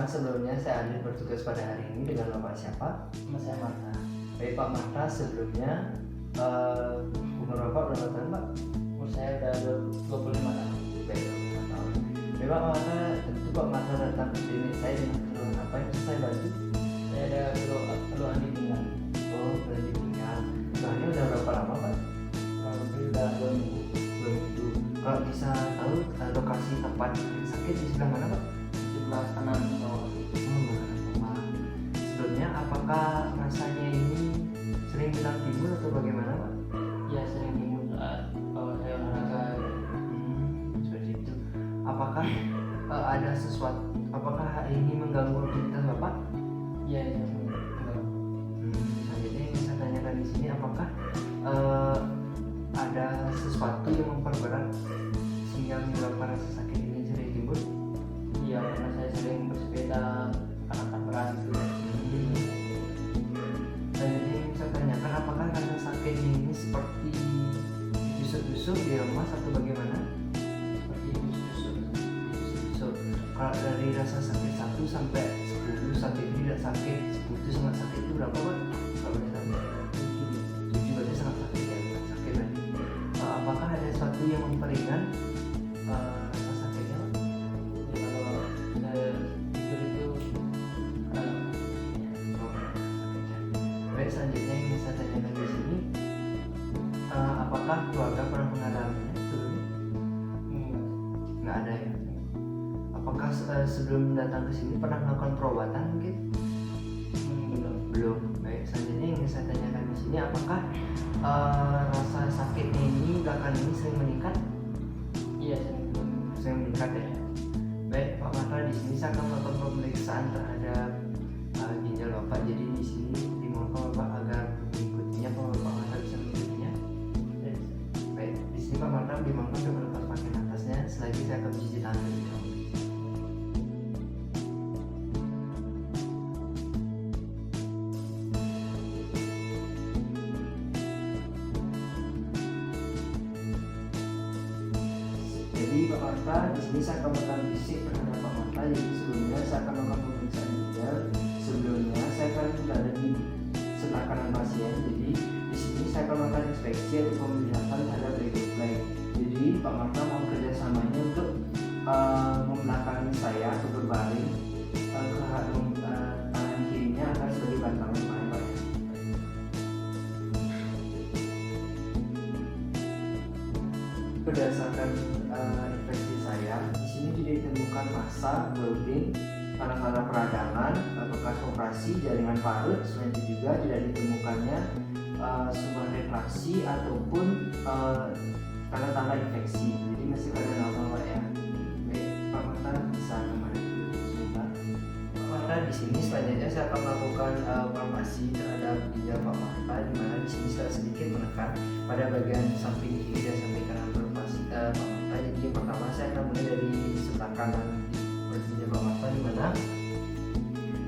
Perkenalkan, sebelumnya saya Adit bertugas pada hari ini dengan Bapak siapa? Saya Marta. Baik Pak Marta, sebelumnya umur Bapak berapa tahun Pak? Umur saya udah 25 tahun. Baik, 25 tahun. Baik Pak Marta, tentu Pak Marta datang ke klinik saya dengan keluhan apa yang bisa saya bantu? Saya ada keluhan di pinggang. Oh, berarti pinggang. Keluhannya udah berapa lama Pak? Kurang lebih udah 2 minggu. 2 minggu. Kalau bisa tahu lokasi tempat sakit di sebelah mana Pak? Sebelah kanan bawah. Sebelumnya apakah rasanya ini sering bilang timbul atau bagaimana Pak? Ya, sering timbul saat kalau saya olahraga. Seperti itu. Apakah ada sesuatu? Apakah ini mengganggu aktivitas Bapak? Ya, itu enggak. Selanjutnya yang saya tanyakan di sini, apakah ada sesuatu yang memperberat sehingga menyebabkan rasa sakit ini sering timbul? Iya, karena saya sering bersepeda angkat berat gitu. Selanjutnya yang saya tanyakan, apakah rasa sakit ini seperti ditusuk-tusuk, diremas atau bagaimana? Seperti tusuk-tusuk. So, kalau dari rasa sakit 1 sampai 10, sakit tidak sakit, 10 itu sangat sakit, itu berapa Pak? Kalau boleh tahu. 7 berarti sangat sakit ya, bukan sakit berarti. Apakah ada sesuatu yang memperingan rasa sakitnya Pak? Ya, kalau saya tidur itu Baik, selanjutnya yang saya tanyakan di sini, apakah keluarga pernah mengalaminya sebelumnya? Nggak ada ya. Apakah sebelum datang ke sini pernah melakukan perawatan mungkin? Belum. Baik, selanjutnya yang saya tanyakan di sini, apakah rasa sakitnya ini belakangan ini sering meningkat? Iya, Sering meningkat ya. Baik, Pak Marta, di sini saya akan melakukan pemeriksaan terhadap ginjal Bapak. Jadi di sini dimohon Bapak agar mengikutinya, Pak Marta bisa mengikutinya. Baik, di sini Pak Marta dimohon untuk melepas pakaian atasnya. Selagi saya akan mencuci tangan terlebih dahulu. Jadi Pak Marta, di sini saya akan melakukan fisik terhadap Pak Marta. Jadi sebelumnya saya akan melakukan pemeriksaan ginjal. Sebelumnya saya akan berada di sebelah kanan pasien. Jadi di sini saya akan melakukan inspeksi atau pemilihan terhadap leg flag. Jadi Pak Marta mau kerjasamanya untuk membelakangi saya atau berbaring ke tangan kirinya akan sebagai bantalan Pak. Berdasarkan infeksi saya, di sini tidak ditemukan massa, webbing, tanda-tanda peradangan, bekas operasi jaringan parut. Selain itu juga tidak ditemukannya sebuah retraksi ataupun tanda-tanda infeksi. Jadi masih pada normal Pak ya. Baik, Pak Marta bisa kembali dulu sebentar. Pak Marta, di sini selanjutnya saya akan melakukan palpasi terhadap ginjal Pak Marta, di mana di sini saya sedikit menekan pada bagian samping kiri dan samping kanan Pak Marta. Jadi yang pertama saya akan mulai dari sebelah kanan ginjal Pak Marta, di mana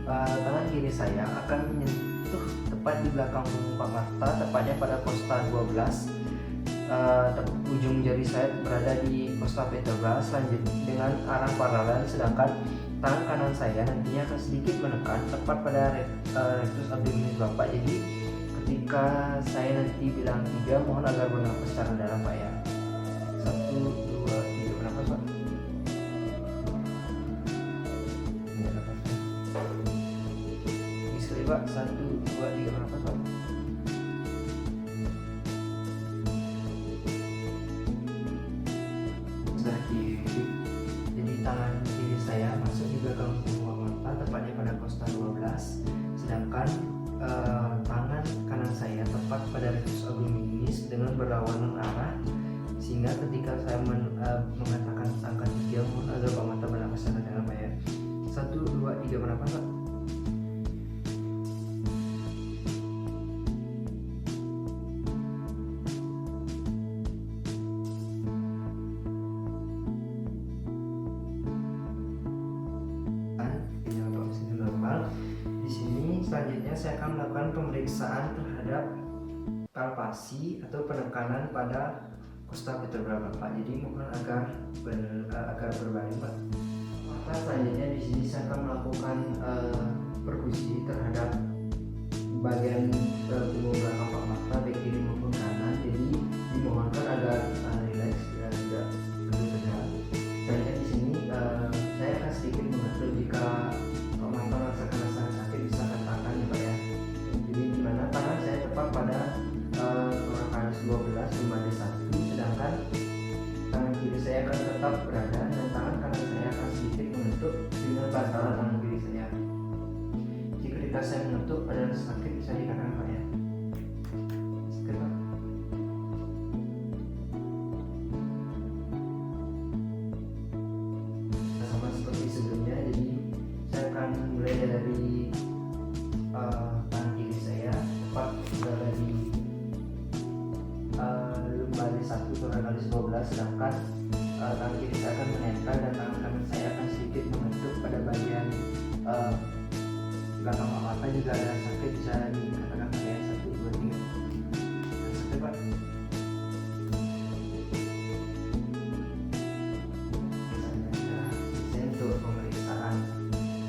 tangan kiri saya akan menyentuh tepat di belakang punggung Pak Marta, tepatnya pada kosta 12. Ujung jari saya berada di costa vertebra selanjutnya dengan arah paralel, sedangkan tangan kanan saya nantinya akan sedikit menekan tepat pada rectus abdominis Bapak. Jadi ketika saya nanti bilang 3, mohon agar bernafas secara dalam Pak ya. 1, 2, 3, bernafas Pak. Ya, nafas. Ini sekali Pak, 1, 2, 3, bernafas Pak. Sebelah kiri. Jadi tangan kiri saya masuk di belakang punggung Marta, tepatnya pada kosta 12. Sedangkan tangan kanan saya tepat pada rectus abdominis dengan berlawanan arah, sehingga ketika saya mengatakan angka 3, mohon agar Pak Marta bernafas secara dalam Pak ya. 1, 2, 3, bernafas Pak. Di sini selanjutnya saya akan melakukan pemeriksaan terhadap palpasi atau penekanan pada kosta vertebra Bapak. Jadi mohon agar berbaring Pak. Maka selanjutnya di sini saya akan melakukan perkusi terhadap bagian tubuh belakang Pak mata baik kiri maupun kanan. Jadi dimohonkan agar rileks dan tidak terlalu tegang. Selanjutnya di sini saya akan sedikit mengatur jika Pak mata merasakan rasa sakit bisa katakan ya Pak ya. Jadi di mana tangan saya tepat pada thorax 12 lumbar 1, sedangkan tangan kiri saya akan tetap berada dan tangan kanan saya akan sedikit menutup dengan bantalan tangan kiri saya. Jika saya menutup ada rasa sakit bisa dikatakan Pak ya. Sakit Pak. Sama seperti sebelumnya, jadi saya akan mulai dari tangan kiri saya tepat berada di lumbar 1 thorax 12, sedangkan tangan kiri saya akan menempel dan tangan kanan saya akan sedikit menutup pada bagian belakang mata. Jika ada sakit bisa dikatakan saya 1, 2, 3. Sakit Pak. Saya untuk pemeriksaan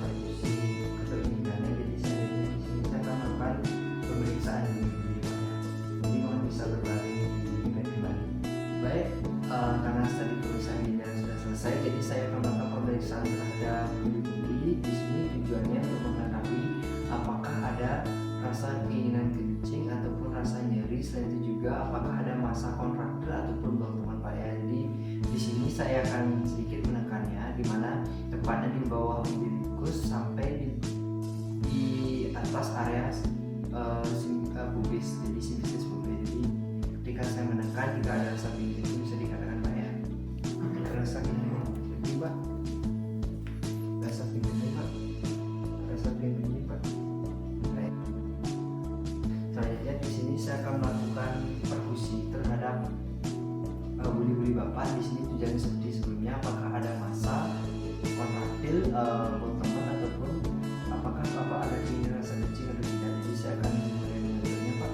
perkusi keterlibatan, jadi saya di sini saya akan melakukan pemeriksaan di jadi mohon bisa berbaring di bed kembali. Baik, karena tadi pemeriksaan ginjal sudah selesai, jadi saya akan melakukan pemeriksaan terhadap buli. Di sini tujuannya untuk mengetahui apakah ada rasa keinginan kencing ataupun rasa nyeri. Selain itu juga apakah ada massa kontraktil ataupun bengkaman Pak ya. Jadi di sini saya akan sedikit menekannya, di mana tepatnya di bawah umbilikus sampai di atas area pubis, jadi simfisis pubis. Jadi ketika saya menekan, jika ada rasa pinggir itu bisa dikatakan Pak ya. Rasa pinggir Pak, rasa pinggir Pak, rasa pinggir Pak. Baik. Selanjutnya di sini saya akan melakukan perkusi terhadap buli-buli Bapak. Di sini tujuannya seperti sebelumnya, apakah ada massa kontraktil teman ataupun apakah Bapak ada keinginan rasa kencing atau tidak. Jadi saya akan mulai mengaturnya Pak,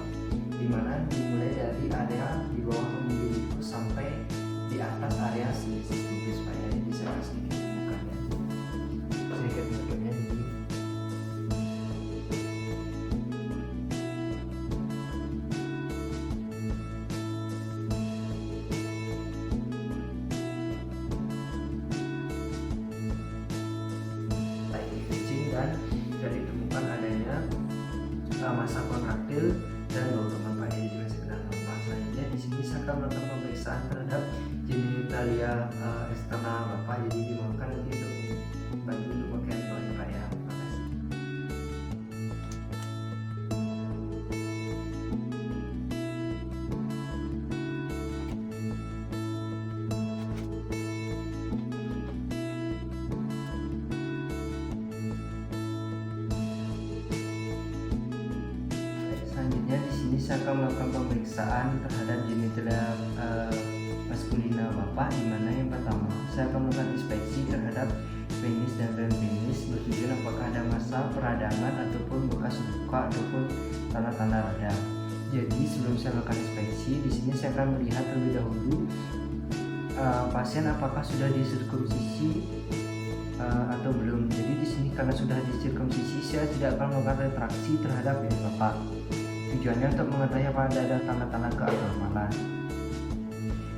dimana dimulai dari area di bawah umbilikus sampai di atas area simfisis pubis Pak ya. Jadi saya akan sedikit menekannya, sedikit menutupnya. Jadi dan tidak ditemukan adanya massa kontraktil dan bengkaman Pak ya, juga sekedar normal. Selanjutnya di sini saya akan melakukan pemeriksaan terhadap genitalia eksternal Bapak. Jadi dimohonkan nanti untuk bantu untuk pakaian bawahnya Pak ya. Terima kasih. Selanjutnya di sini saya akan melakukan pemeriksaan terhadap genitalia maskulina Bapak, di mana yang pertama saya akan melakukan inspeksi terhadap penis dan gland penis, bertujuan apakah ada massa peradangan ataupun bekas luka ataupun tanda-tanda radang. Jadi sebelum saya melakukan inspeksi, di sini saya akan melihat terlebih dahulu pasien apakah sudah disirkumsisi atau belum. Jadi di sini karena sudah disirkumsisi, saya tidak akan melakukan retraksi terhadap penis Bapak. Tujuannya untuk mengetahui apakah ada tanda-tanda keabnormalan.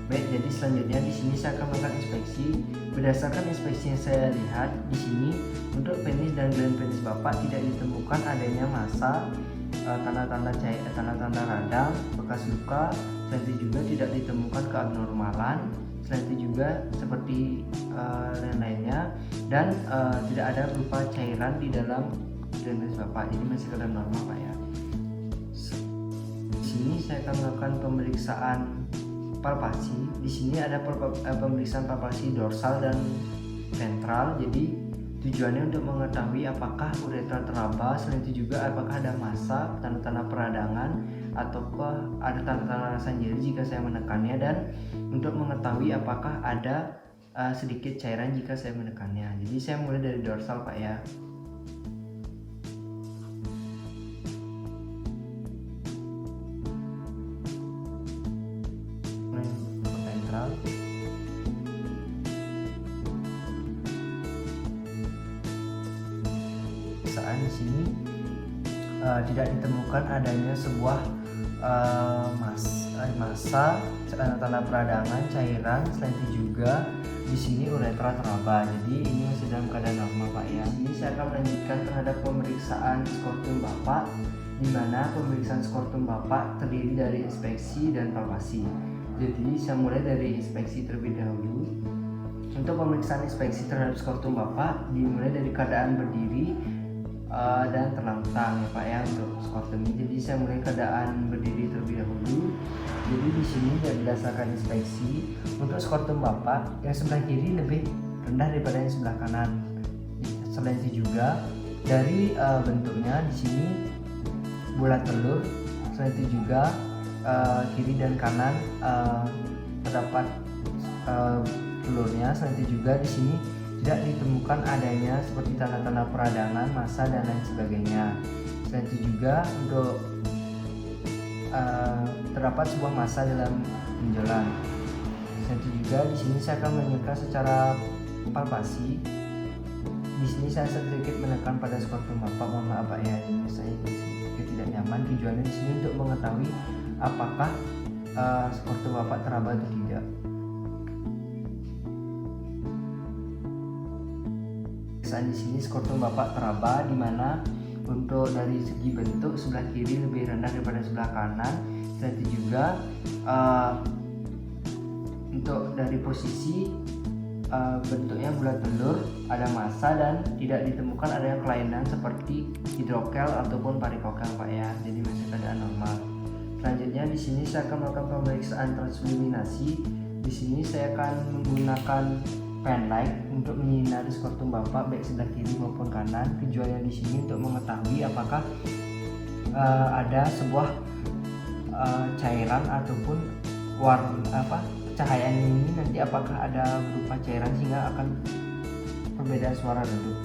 Baik, jadi selanjutnya di sini saya akan melakukan inspeksi. Berdasarkan inspeksi yang saya lihat di sini, untuk penis dan gland penis Bapak tidak ditemukan adanya massa, tanda-tanda radang, bekas luka. Selain itu juga tidak ditemukan keabnormalan. Selain itu juga seperti lain-lainnya, dan tidak ada berupa cairan di dalam gland penis Bapak. Ini masih keadaan normal Pak ya. Di sini saya akan melakukan pemeriksaan palpasi. Di sini ada pemeriksaan palpasi dorsal dan ventral. Jadi tujuannya untuk mengetahui apakah uretra teraba. Selain itu juga apakah ada massa, tanda-tanda peradangan, ataukah ada tanda-tanda rasa nyeri jika saya menekannya, dan untuk mengetahui apakah ada sedikit cairan jika saya menekannya. Jadi saya mulai dari dorsal Pak ya. Ventral. pemeriksaan di sini tidak ditemukan adanya sebuah massa, tanda peradangan, cairan. Selain itu juga di sini uretra teraba. Jadi ini masih dalam keadaan normal Pak ya. Di sini saya akan melanjutkan terhadap pemeriksaan skortum Bapak, di mana pemeriksaan skortum Bapak terdiri dari inspeksi dan palpasi. Jadi saya mulai dari inspeksi terlebih dahulu. Untuk pemeriksaan inspeksi terhadap skortum Bapak dimulai dari keadaan berdiri dan terlentang ya Pak ya untuk skortum ini. Jadi saya mulai keadaan berdiri terlebih dahulu. Jadi di sini berdasarkan inspeksi untuk skortum Bapak yang sebelah kiri lebih rendah daripada yang sebelah kanan. Selain itu juga dari bentuknya di sini bulat telur. Selain itu juga kiri dan kanan terdapat telurnya. Selain itu juga di sini tidak ditemukan adanya seperti tanda-tanda peradangan, massa dan lain sebagainya. Selain itu juga untuk terdapat sebuah massa dalam benjolan. Selain itu juga di sini saya akan menunjukkan secara palpasi. Di sini saya sedikit menekan pada skortum Bapak, mohon maaf Pak ya, ini saya sedikit tidak nyaman. Tujuannya di sini untuk mengetahui apakah skortum Bapak teraba atau tidak. Di sini skortum Bapak teraba, di mana untuk dari segi bentuk sebelah kiri lebih rendah daripada sebelah kanan. Selain itu juga untuk dari posisi bentuknya bulat telur, ada massa dan tidak ditemukan adanya kelainan seperti hidrokel ataupun parikokel Pak ya. Jadi masih keadaan normal. Selanjutnya di sini saya akan melakukan pemeriksaan transluminasi. Di sini saya akan menggunakan pen light untuk menyinari skortum Bapak baik sebelah kiri maupun kanan. Tujuannya di sini untuk mengetahui apakah ada sebuah cairan ataupun warna cahayaan ini nanti apakah ada berupa cairan sehingga akan perbedaan suara redup.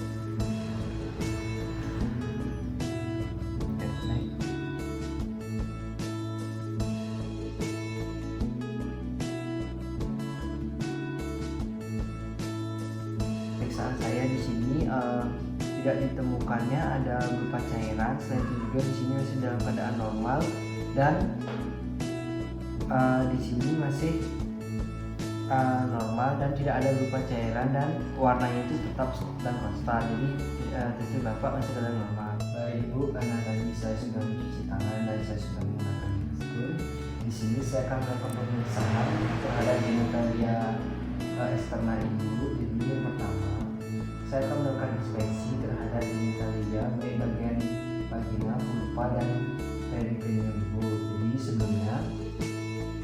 Pemeriksaan saya di sini tidak ditemukannya ada berupa cairan. Selain itu juga di sini masih dalam keadaan normal dan di sini masih normal dan tidak ada berupa cairan dan warnanya itu tetap dan konstan. Jadi testis Bapak masih dalam normal. Baik Ibu, karena tadi saya sudah mencuci tangan dan saya sudah menggunakan masker, di sini saya akan melakukan pemeriksaan terhadap genitalia eksternal Ibu. Jadi yang pertama, saya akan melakukan inspeksi terhadap genitalia baik bagian vagina, vulva dan peritoneum Ibu. Jadi sebelumnya,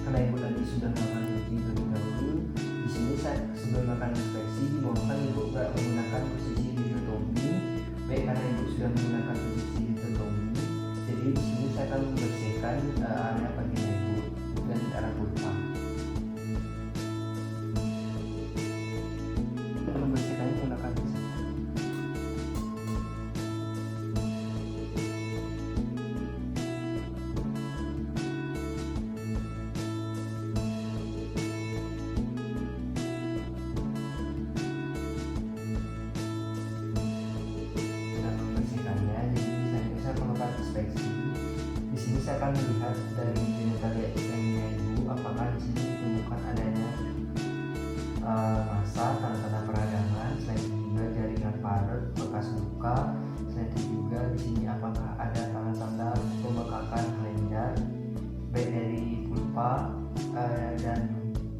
karena Ibu tadi sudah melakukan cuci terlebih dahulu, di sini saya sebelum melakukan inspeksi dimohonkan Ibu menggunakan posisi dikotomi. Baik karena Ibu sudah menggunakan posisi dikotomi, jadi di sini saya akan membersihkan area vagina Ibu dan area vulva. Membersihkannya menggunakan tisu. Di sini saya akan melihat dari genitalia eksternalnya Ibu apakah di sini ditemukan adanya massa, tanda-tanda peradangan. Selain itu juga jaringan parut, bekas luka. Selain itu juga di sini apakah ada tanda-tanda pembekakan kelenjar baik dari vulva dan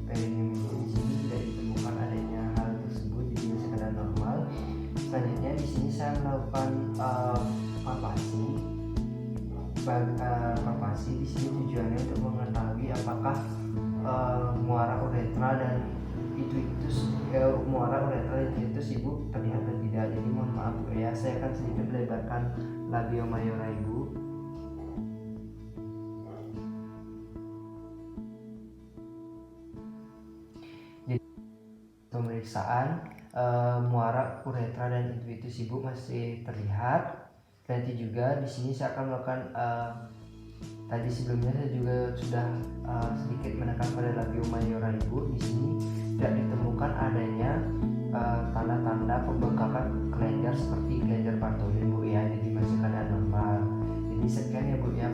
perineum Ibu. Di sini tidak ditemukan adanya hal tersebut, jadi masih keadaan normal. Selanjutnya di sini saya melakukan palpasi. Palpasi di sini tujuannya untuk mengetahui apakah muara uretra dan muara uretra dan ictus Ibu terlihat atau tidak. Jadi mohon maaf ya, saya akan sedikit melebarkan labio mayora Ibu. Jadi pemeriksaan muara uretra dan ictus Ibu masih terlihat. Dan itu juga di sini saya akan melakukan tadi sebelumnya saya juga sudah sedikit menekan pada labio mayora Ibu. Di sini tidak ditemukan adanya tanda-tanda pembengkakan kelenjar seperti kelenjar Bartholin Bu ya, jadi masih keadaan normal. Jadi sekian ya Bu ya